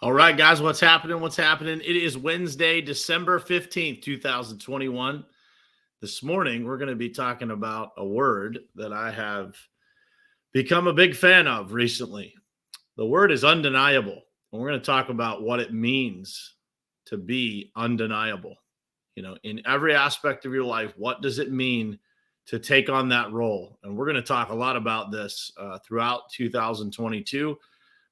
All right, guys, what's happening? What's happening? It is Wednesday, December 15th, 2021. This morning, we're going to be talking about a word that I have become a big fan of recently. The word is undeniable. And we're going to talk about what it means to be undeniable. You know, in every aspect of your life, what does it mean to take on that role? And we're going to talk a lot about this throughout 2022.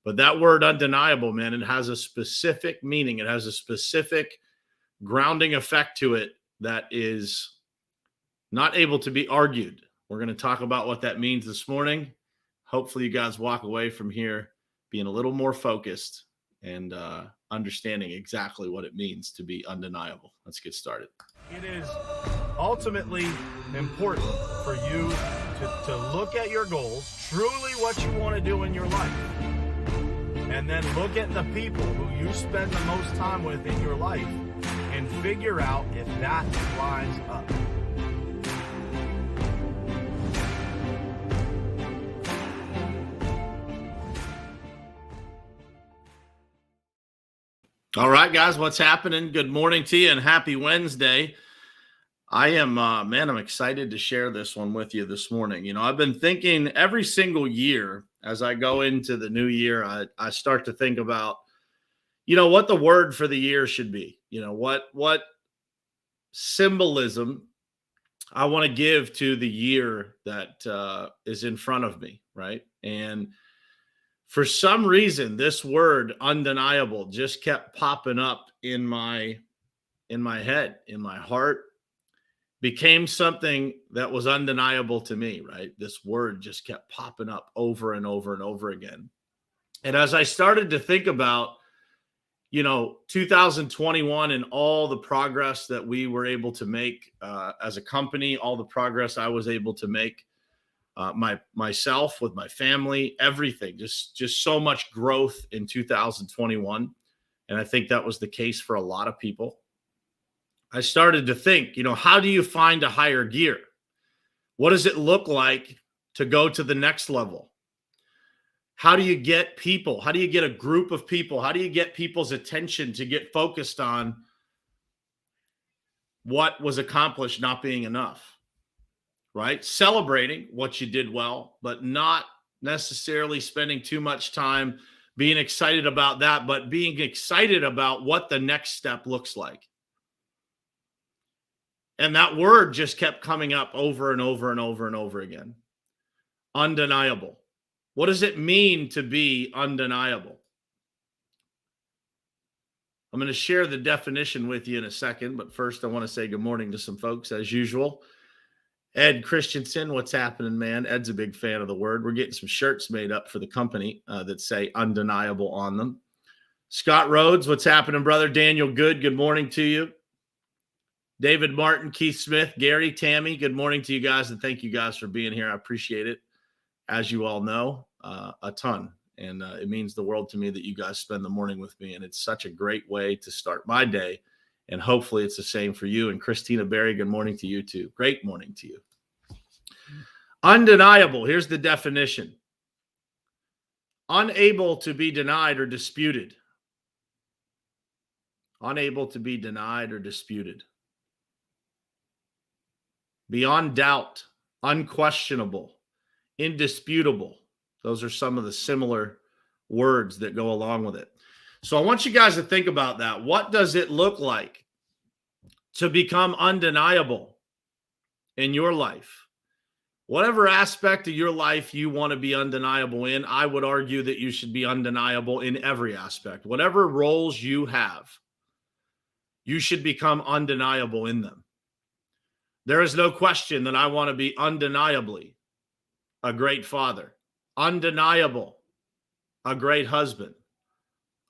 But that word undeniable, man, it has a specific meaning. It has a specific grounding effect to it that is not able to be argued. We're going to talk about what that means this morning. Hopefully, you guys walk away from here being a little more focused and understanding exactly what it means to be undeniable. Let's get started. It is ultimately important for you to look at your goals, truly what you want to do in your life. And then look at the people who you spend the most time with in your life and figure out if that lines up. All right, guys, what's happening? Good morning to you and happy Wednesday. I am, I'm excited to share this one with you this morning. You know, I've been thinking every single year as I go into the new year, I start to think about, you know, what the word for the year should be. You know, what symbolism I want to give to the year that is in front of me, right? And for some reason, this word undeniable just kept popping up in my head, in my heart. Became something that was undeniable to me, right? This word just kept popping up over and over and over again. And as I started to think about, you know, 2021 and all the progress that we were able to make as a company, all the progress I was able to make myself with my family, everything, just so much growth in 2021. And I think that was the case for a lot of people. I started to think, you know, how do you find a higher gear? What does it look like to go to the next level? How do you get people? How do you get a group of people? How do you get people's attention to get focused on what was accomplished not being enough, right? Celebrating what you did well, but not necessarily spending too much time being excited about that, but being excited about what the next step looks like. And that word just kept coming up over and over and over and over again. Undeniable. What does it mean to be undeniable? I'm going to share the definition with you in a second, but first I want to say good morning to some folks as usual. Ed Christensen, what's happening, man? Ed's a big fan of the word. We're getting some shirts made up for the company that say undeniable on them. Scott Rhodes, what's happening, brother? Daniel Good, good morning to you. David Martin, Keith Smith, Gary, Tammy, good morning to you guys, and thank you guys for being here. I appreciate it, as you all know, a ton. And it means the world to me that you guys spend the morning with me, and it's such a great way to start my day, and hopefully it's the same for you. And Christina Berry, good morning to you too. Great morning to you. Undeniable, here's the definition. Unable to be denied or disputed. Unable to be denied or disputed. Beyond doubt, unquestionable, indisputable. Those are some of the similar words that go along with it. So I want you guys to think about that. What does it look like to become undeniable in your life? Whatever aspect of your life you want to be undeniable in, I would argue that you should be undeniable in every aspect. Whatever roles you have, you should become undeniable in them. There is no question that I want to be undeniably a great father, undeniable, a great husband,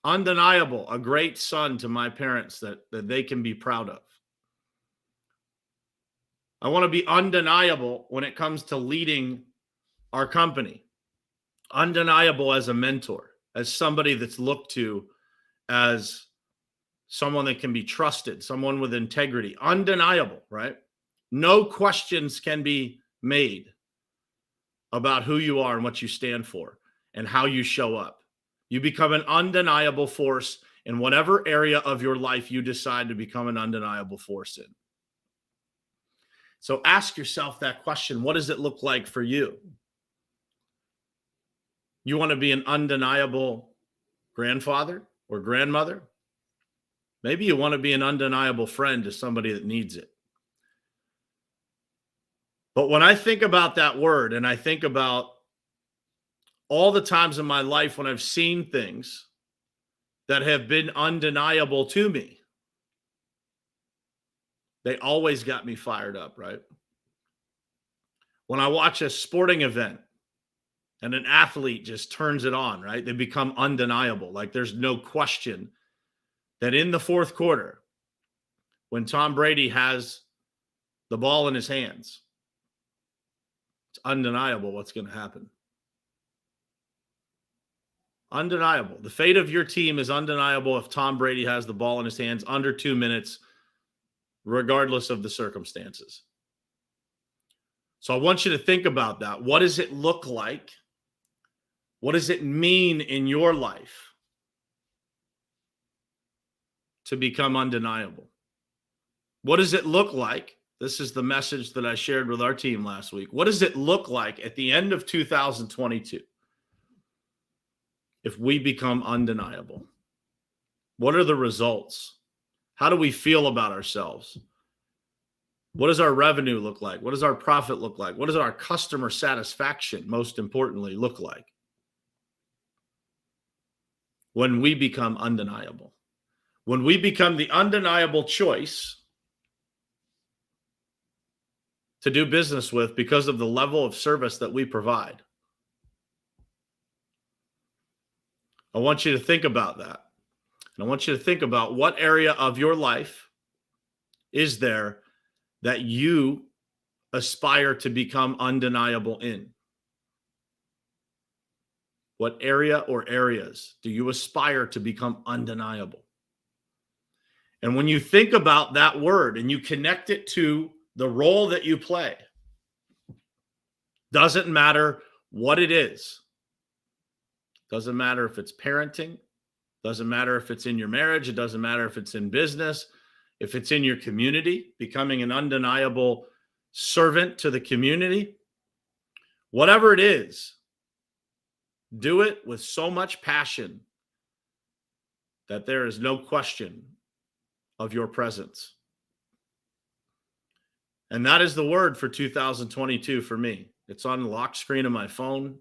undeniable, a great son to my parents that they can be proud of. I want to be undeniable when it comes to leading our company, undeniable as a mentor, as somebody that's looked to as someone that can be trusted, someone with integrity, undeniable, right? No questions can be made about who you are and what you stand for and how you show up. You become an undeniable force in whatever area of your life you decide to become an undeniable force in. So ask yourself that question. What does it look like for you? You want to be an undeniable grandfather or grandmother? Maybe you want to be an undeniable friend to somebody that needs it. But when I think about that word, and I think about all the times in my life when I've seen things that have been undeniable to me, they always got me fired up, right? When I watch a sporting event and an athlete just turns it on, right? They become undeniable. Like there's no question that in the fourth quarter, when Tom Brady has the ball in his hands, it's undeniable what's going to happen. Undeniable. The fate of your team is undeniable if Tom Brady has the ball in his hands under 2 minutes, regardless of the circumstances. So I want you to think about that. What does it look like? What does it mean in your life to become undeniable? What does it look like? This is the message that I shared with our team last week. What does it look like at the end of 2022 if we become undeniable? What are the results? How do we feel about ourselves? What does our revenue look like? What does our profit look like? What does our customer satisfaction, most importantly, look like when we become undeniable? When we become the undeniable choice to do business with because of the level of service that we provide. I want you to think about that. And I want you to think about what area of your life is there that you aspire to become undeniable in? What area or areas do you aspire to become undeniable? And when you think about that word and you connect it to the role that you play, doesn't matter what it is. Doesn't matter if it's parenting. Doesn't matter if it's in your marriage. It doesn't matter if it's in business. If it's in your community, becoming an undeniable servant to the community. Whatever it is, do it with so much passion that there is no question of your presence. And that is the word for 2022 for me. It's on the lock screen of my phone.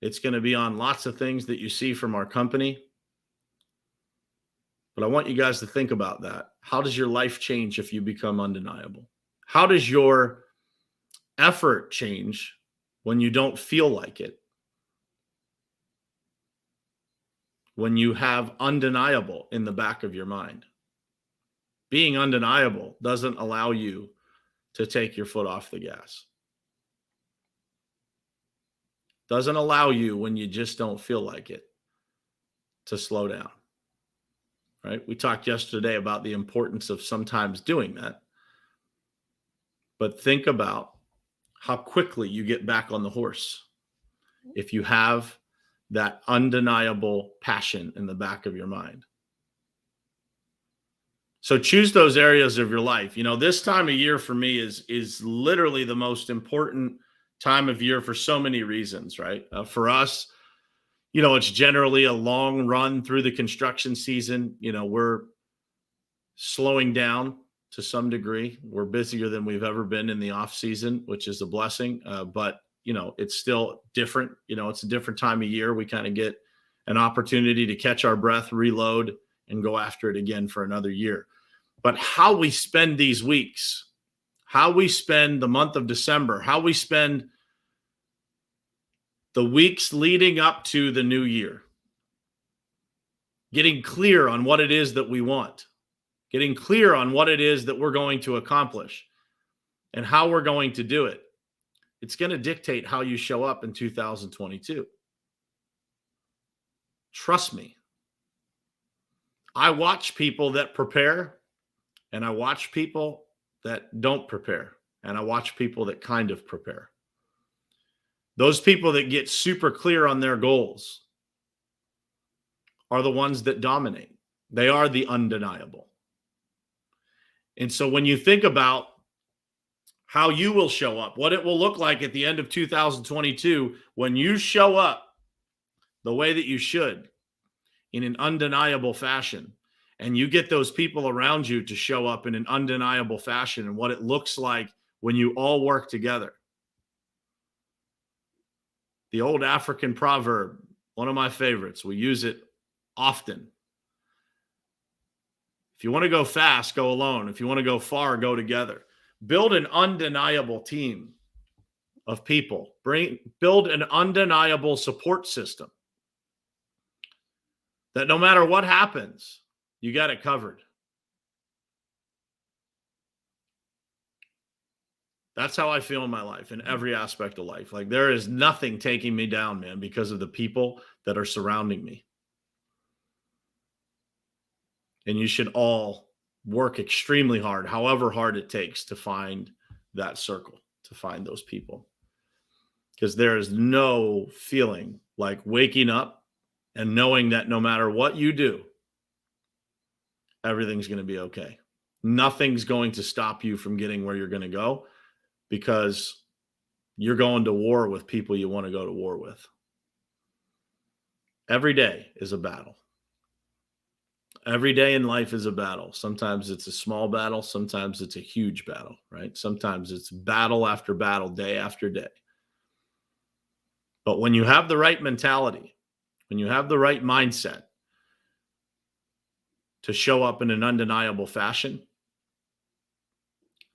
It's going to be on lots of things that you see from our company. But I want you guys to think about that. How does your life change if you become undeniable? How does your effort change when you don't feel like it? When you have undeniable in the back of your mind? Being undeniable doesn't allow you to take your foot off the gas. Doesn't allow you, when you just don't feel like it, to slow down. Right? We talked yesterday about the importance of sometimes doing that. But think about how quickly you get back on the horse if you have that undeniable passion in the back of your mind. So choose those areas of your life. You know, this time of year for me is literally the most important time of year for so many reasons, right? For us, you know, it's generally a long run through the construction season. You know, we're slowing down to some degree. We're busier than we've ever been in the off season, which is a blessing. But, you know, it's still different. You know, it's a different time of year. We kind of get an opportunity to catch our breath, reload, and go after it again for another year. But how we spend these weeks, how we spend the month of December, how we spend the weeks leading up to the new year, getting clear on what it is that we want, getting clear on what it is that we're going to accomplish and how we're going to do it. It's going to dictate how you show up in 2022. Trust me. I watch people that prepare, and I watch people that don't prepare, and I watch people that kind of prepare. Those people that get super clear on their goals are the ones that dominate. They are the undeniable. And so when you think about how you will show up, what it will look like at the end of 2022, when you show up the way that you should in an undeniable fashion, and you get those people around you to show up in an undeniable fashion, and what it looks like when you all work together. The old African proverb, one of my favorites, we use it often. If you want to go fast, go alone. If you want to go far, go together. Build an undeniable team of people. Build an undeniable support system that no matter what happens, you got it covered. That's how I feel in my life, in every aspect of life. Like, there is nothing taking me down, man, because of the people that are surrounding me. And you should all work extremely hard, however hard it takes, to find that circle, to find those people. Because there is no feeling like waking up and knowing that no matter what you do, everything's going to be okay. Nothing's going to stop you from getting where you're going to go, because you're going to war with people you want to go to war with. Every day is a battle. Every day in life is a battle. Sometimes it's a small battle. Sometimes it's a huge battle, right? Sometimes it's battle after battle, day after day. But when you have the right mentality, when you have the right mindset to show up in an undeniable fashion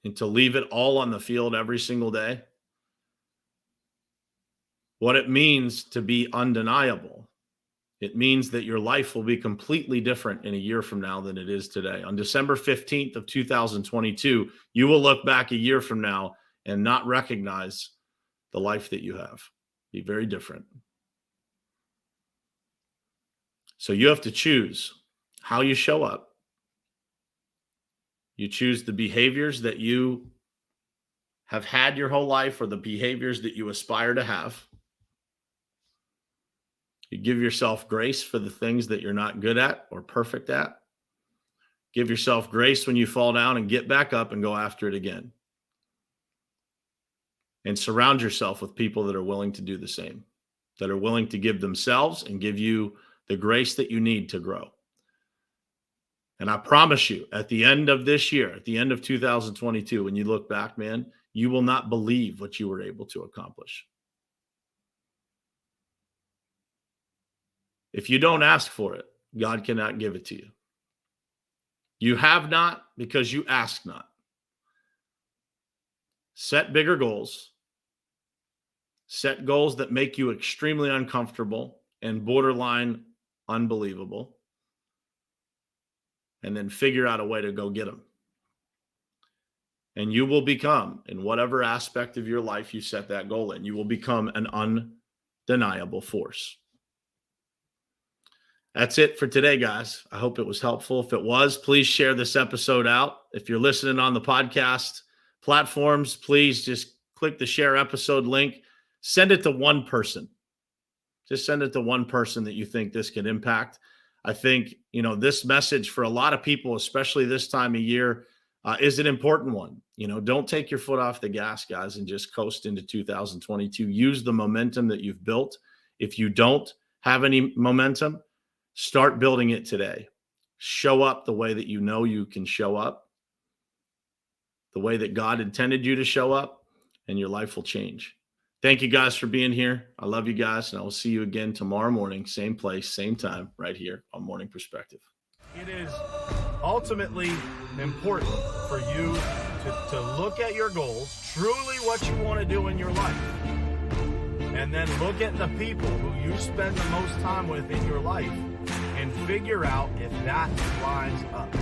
and to leave it all on the field every single day, what it means to be undeniable, it means that your life will be completely different in a year from now than it is today. On December 15th of 2022, you will look back a year from now and not recognize the life that you have. Be very different. So you have to choose how you show up. You choose the behaviors that you have had your whole life, or the behaviors that you aspire to have. You give yourself grace for the things that you're not good at or perfect at. Give yourself grace when you fall down, and get back up and go after it again. And surround yourself with people that are willing to do the same, that are willing to give themselves and give you the grace that you need to grow. And I promise you, at the end of this year, at the end of 2022, when you look back, man, you will not believe what you were able to accomplish. If you don't ask for it, God cannot give it to you. You have not because you ask not. Set bigger goals. Set goals that make you extremely uncomfortable and borderline unbelievable. And then figure out a way to go get them. And you will become, in whatever aspect of your life you set that goal in, you will become an undeniable force. That's it for today, guys. I hope it was helpful. If it was, please share this episode out. If you're listening on the podcast platforms, please just click the share episode link. Send it to one person. Just send it to one person that you think this can impact. I think, this message for a lot of people, especially this time of year, is an important one. Don't take your foot off the gas, guys, and just coast into 2022. Use the momentum that you've built. If you don't have any momentum, start building it today. Show up the way that you know you can show up, the way that God intended you to show up, and your life will change. Thank you guys for being here. I love you guys, and I will see you again tomorrow morning, same place, same time, right here on Morning Perspective. It is ultimately important for you to look at your goals, truly what you want to do in your life, and then look at the people who you spend the most time with in your life and figure out if that lines up.